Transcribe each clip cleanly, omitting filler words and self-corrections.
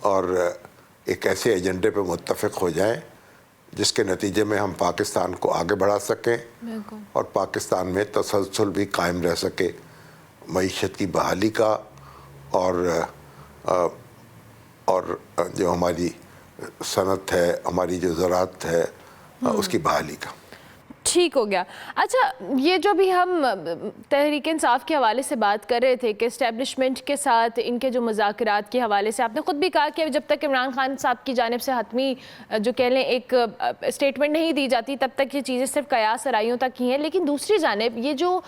اور ایک ایسے ایجنڈے پہ متفق ہو جائیں جس کے نتیجے میں ہم پاکستان کو آگے بڑھا سکیں اور پاکستان میں تسلسل بھی قائم رہ سکے، معیشت کی بحالی کا اور جو ہماری صنعت ہے، ہماری جو زراعت ہے، اس کی بحالی کا۔ ٹھیک ہو گیا۔ اچھا، یہ جو بھی ہم تحریک انصاف کے حوالے سے بات کر رہے تھے کہ اسٹیبلشمنٹ کے ساتھ ان کے جو مذاکرات کے حوالے سے آپ نے خود بھی کہا کہ جب تک عمران خان صاحب کی جانب سے حتمی جو کہہ لیں ایک اسٹیٹمنٹ نہیں دی جاتی تب تک یہ چیزیں صرف قیاس آرائیوں تک ہی ہیں، لیکن دوسری جانب یہ جو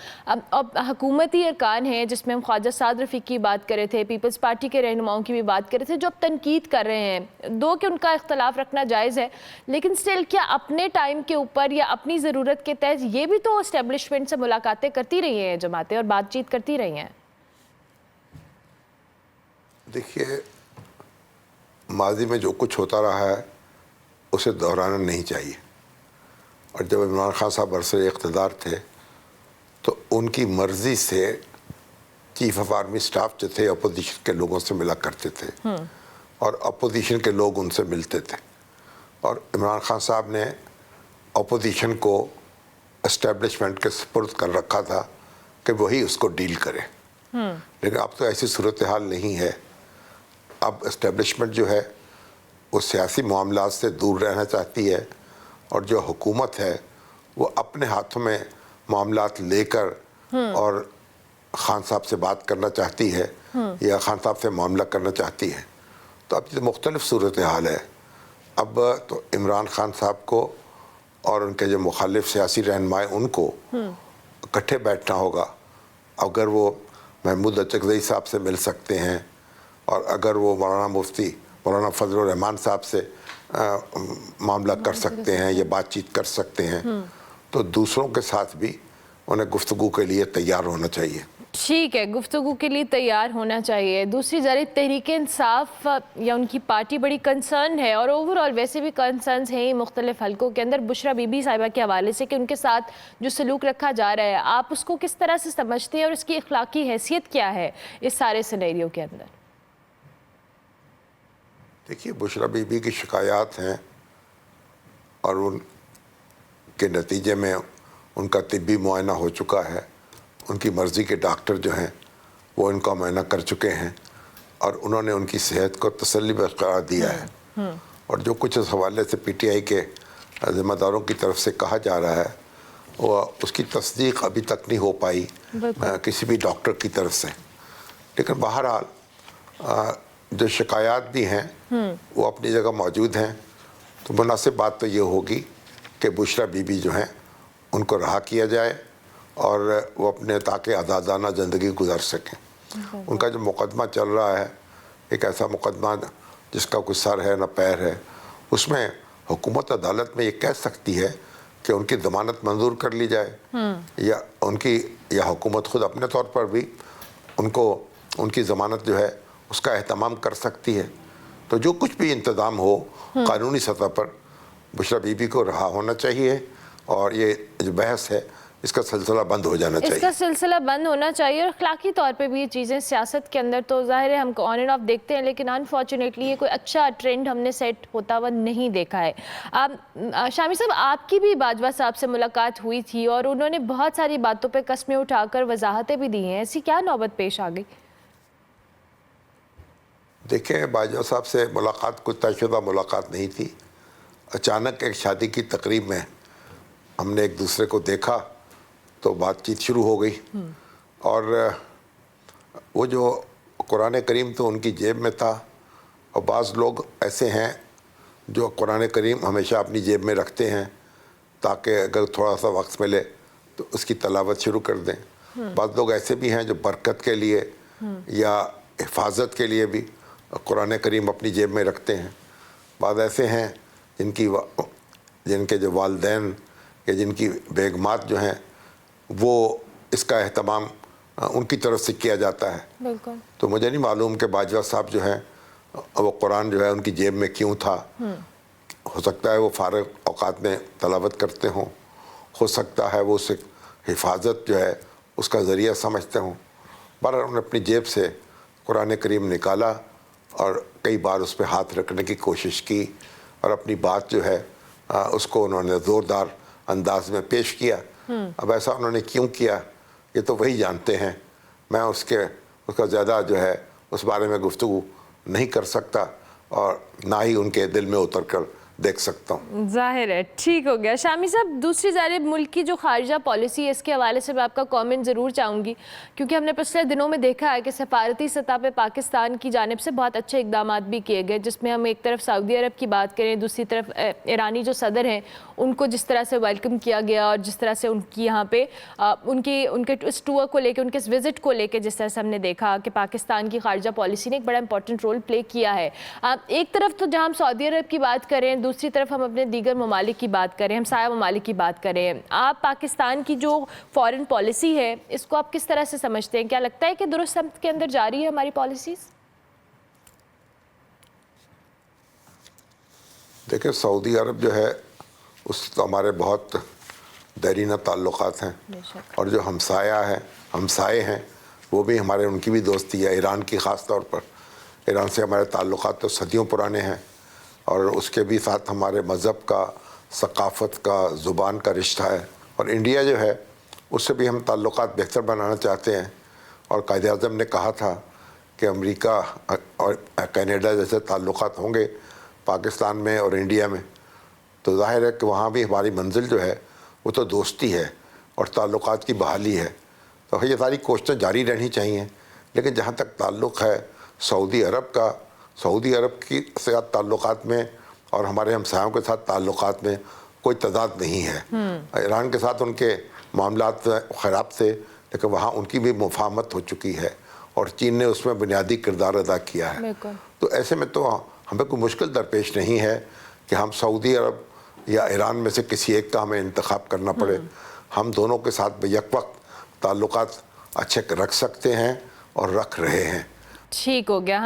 حکومتی ارکان ہیں جس میں ہم خواجہ سعد رفیق کی بات کر رہے تھے، پیپلز پارٹی کے رہنماؤں کی بھی بات کر رہے تھے، جو اب تنقید کر رہے ہیں، دو کہ ان کا اختلاف رکھنا جائز ہے، لیکن سٹل کیا اپنے ٹائم کے اوپر یا اپنی ضرورت کے تحت یہ بھی تو اسٹیبلشمنٹ سے ملاقاتیں کرتی رہی ہیں جماعتیں اور بات چیت کرتی رہی ہیں؟ دیکھیے، ماضی میں جو کچھ ہوتا رہا ہے اسے دہرانا نہیں چاہیے، اور جب عمران خان صاحب برسر اقتدار تھے تو ان کی مرضی سے چیف آف آرمی سٹاف جو تھے اپوزیشن کے لوگوں سے ملا کرتے تھے اور اپوزیشن کے لوگ ان سے ملتے تھے، اور عمران خان صاحب نے اپوزیشن کو اسٹیبلشمنٹ کے سپرد کر رکھا تھا کہ وہی اس کو ڈیل کرے، لیکن اب تو ایسی صورتحال نہیں ہے۔ اب اسٹیبلشمنٹ جو ہے وہ سیاسی معاملات سے دور رہنا چاہتی ہے، اور جو حکومت ہے وہ اپنے ہاتھوں میں معاملات لے کر اور خان صاحب سے بات کرنا چاہتی ہے یا خان صاحب سے معاملہ کرنا چاہتی ہے۔ تو اب یہ مختلف صورتحال ہے۔ اب تو عمران خان صاحب کو اور ان کے جو مخالف سیاسی رہنمائے ان کو اکٹھے بیٹھنا ہوگا۔ اگر وہ محمود اچکزئی صاحب سے مل سکتے ہیں، اور اگر وہ مولانا مفتی مولانا فضل الرحمان صاحب سے معاملہ کر سکتے ہیں یا بات چیت کر سکتے ہیں، تو دوسروں کے ساتھ بھی انہیں گفتگو کے لیے تیار ہونا چاہیے۔ ٹھیک ہے، گفتگو کے لیے تیار ہونا چاہیے۔ دوسری جانب تحریک انصاف یا ان کی پارٹی بڑی کنسرن ہے، اور اوورآل ویسے بھی کنسرنز ہیں مختلف حلقوں کے اندر بشریٰ بی بی صاحبہ کے حوالے سے کہ ان کے ساتھ جو سلوک رکھا جا رہا ہے، آپ اس کو کس طرح سے سمجھتے ہیں اور اس کی اخلاقی حیثیت کیا ہے اس سارے سینیریو کے اندر؟ دیکھیے، بشریٰ بی بی کی شکایات ہیں، اور ان کے نتیجے میں ان کا طبی معائنہ ہو چکا ہے، ان کی مرضی کے ڈاکٹر جو ہیں وہ ان کا معائنہ کر چکے ہیں، اور انہوں نے ان کی صحت کو تسلی بخش قرار دیا ہے، اور جو کچھ اس حوالے سے پی ٹی آئی کے ذمہ داروں کی طرف سے کہا جا رہا ہے وہ اس کی تصدیق ابھی تک نہیں ہو پائی کسی بھی ڈاکٹر کی طرف سے۔ لیکن بہرحال جو شکایات بھی ہیں وہ اپنی جگہ موجود ہیں، تو مناسب بات تو یہ ہوگی کہ بشریٰ بی بی جو ہیں ان کو رہا کیا جائے اور وہ اپنے تاکہ آزادانہ زندگی گزار سکیں۔ ان کا جو مقدمہ چل رہا ہے ایک ایسا مقدمہ جس کا کوئی سر ہے نہ پیر ہے، اس میں حکومت عدالت میں یہ کہہ سکتی ہے کہ ان کی ضمانت منظور کر لی جائے، یا حکومت خود اپنے طور پر بھی ان کی ضمانت جو ہے اس کا اہتمام کر سکتی ہے۔ تو جو کچھ بھی انتظام ہو قانونی سطح پر بشریٰ بی بی کو رہا ہونا چاہیے، اور یہ جو بحث ہے اس کا سلسلہ بند ہو جانا چاہیے۔ اس کا سلسلہ بند ہونا چاہیے، اور اخلاقی طور پہ بھی یہ چیزیں سیاست کے اندر تو ظاہر ہے ہم کو آن اینڈ آف دیکھتے ہیں، لیکن انفارچونیٹلی یہ کوئی اچھا ٹرینڈ ہم نے سیٹ ہوتا ہوا نہیں دیکھا ہے۔ شامی صاحب، آپ کی بھی باجوہ صاحب سے ملاقات ہوئی تھی اور انہوں نے بہت ساری باتوں پہ قسمیں اٹھا کر وضاحتیں بھی دی ہیں، ایسی کیا نوبت پیش آ گئی؟ دیکھیں، باجوہ صاحب سے ملاقات کوئی طے شدہ ملاقات نہیں تھی۔ اچانک ایک شادی کی تقریب میں ہم نے ایک دوسرے کو دیکھا تو بات چیت شروع ہو گئی، اور وہ جو قرآن کریم تو ان کی جیب میں تھا، اور بعض لوگ ایسے ہیں جو قرآن کریم ہمیشہ اپنی جیب میں رکھتے ہیں تاکہ اگر تھوڑا سا وقت ملے تو اس کی تلاوت شروع کر دیں۔ بعض لوگ ایسے بھی ہیں جو برکت کے لیے یا حفاظت کے لیے بھی قرآن کریم اپنی جیب میں رکھتے ہیں۔ بعض ایسے ہیں جن کے جو والدین یا جن کی بیگمات جو ہیں وہ اس کا اہتمام ان کی طرف سے کیا جاتا ہے۔ بالکل۔ تو مجھے نہیں معلوم کہ باجوہ صاحب جو ہیں وہ قرآن جو ہے ان کی جیب میں کیوں تھا۔ ہو سکتا ہے وہ فارغ اوقات میں تلاوت کرتے ہوں، ہو سکتا ہے وہ اسے حفاظت جو ہے اس کا ذریعہ سمجھتے ہوں۔ بہرحال انہوں نے اپنی جیب سے قرآن کریم نکالا اور کئی بار اس پہ ہاتھ رکھنے کی کوشش کی اور اپنی بات جو ہے اس کو انہوں نے زوردار انداز میں پیش کیا. اب ایسا انہوں نے کیوں کیا یہ تو وہی جانتے ہیں. میں اس کا زیادہ جو ہے اس بارے میں گفتگو نہیں کر سکتا اور نہ ہی ان کے دل میں اتر کر دیکھ سکتا ہوں. ظاہر ہے. ٹھیک ہو گیا. شامی صاحب دوسری جانب ملک کی جو خارجہ پالیسی ہے اس کے حوالے سے میں آپ کا کامنٹ ضرور چاہوں گی کیونکہ ہم نے پچھلے دنوں میں دیکھا ہے کہ سفارتی سطح پہ پاکستان کی جانب سے بہت اچھے اقدامات بھی کیے گئے جس میں ہم ایک طرف سعودی عرب کی بات کریں دوسری طرف ایرانی جو صدر ہیں ان کو جس طرح سے ویلکم کیا گیا اور جس طرح سے ان کی یہاں پہ ان کے اس ٹور کو لے کے ان کے اس وزٹ کو لے کے جس طرح سے ہم نے دیکھا کہ پاکستان کی خارجہ پالیسی نے ایک بڑا امپورٹنٹ رول پلے کیا ہے. ایک طرف تو جہاں ہم سعودی عرب کی بات کریں دوسری طرف ہم اپنے دیگر ممالک کی بات کریں ہمسایہ ممالک کی بات کریں آپ پاکستان کی جو فارن پالیسی ہے اس کو آپ کس طرح سے سمجھتے ہیں؟ کیا لگتا ہے کہ درست سمت کے اندر جاری ہے ہماری پالیسیز؟ دیکھیں سعودی عرب جو ہے اس سے ہمارے بہت دیرینہ تعلقات ہیں اور جو ہمسائے ہیں وہ بھی ہمارے ان کی بھی دوستی ہے. ایران کی خاص طور پر ایران سے ہمارے تعلقات تو صدیوں پرانے ہیں اور اس کے بھی ساتھ ہمارے مذہب کا ثقافت کا زبان کا رشتہ ہے. اور انڈیا جو ہے اس سے بھی ہم تعلقات بہتر بنانا چاہتے ہیں اور قائد اعظم نے کہا تھا کہ امریکہ اور کینیڈا جیسے تعلقات ہوں گے پاکستان میں اور انڈیا میں تو ظاہر ہے کہ وہاں بھی ہماری منزل جو ہے وہ تو دوستی ہے اور تعلقات کی بحالی ہے. تو یہ ساری کوششیں جاری رہنی چاہیے. لیکن جہاں تک تعلق ہے سعودی عرب کا سعودی عرب کی ساتھ تعلقات میں اور ہمارے ہمسایوں کے ساتھ تعلقات میں کوئی تضاد نہیں ہے. ایران کے ساتھ ان کے معاملات خراب تھے لیکن وہاں ان کی بھی مفاہمت ہو چکی ہے اور چین نے اس میں بنیادی کردار ادا کیا ہے. تو ایسے میں تو ہمیں کوئی مشکل درپیش نہیں ہے کہ ہم سعودی عرب یا ایران میں سے کسی ایک کا ہمیں انتخاب کرنا پڑے. ہم دونوں کے ساتھ یک وقت تعلقات اچھے رکھ سکتے ہیں اور رکھ رہے ہیں. ٹھیک ہو گیا.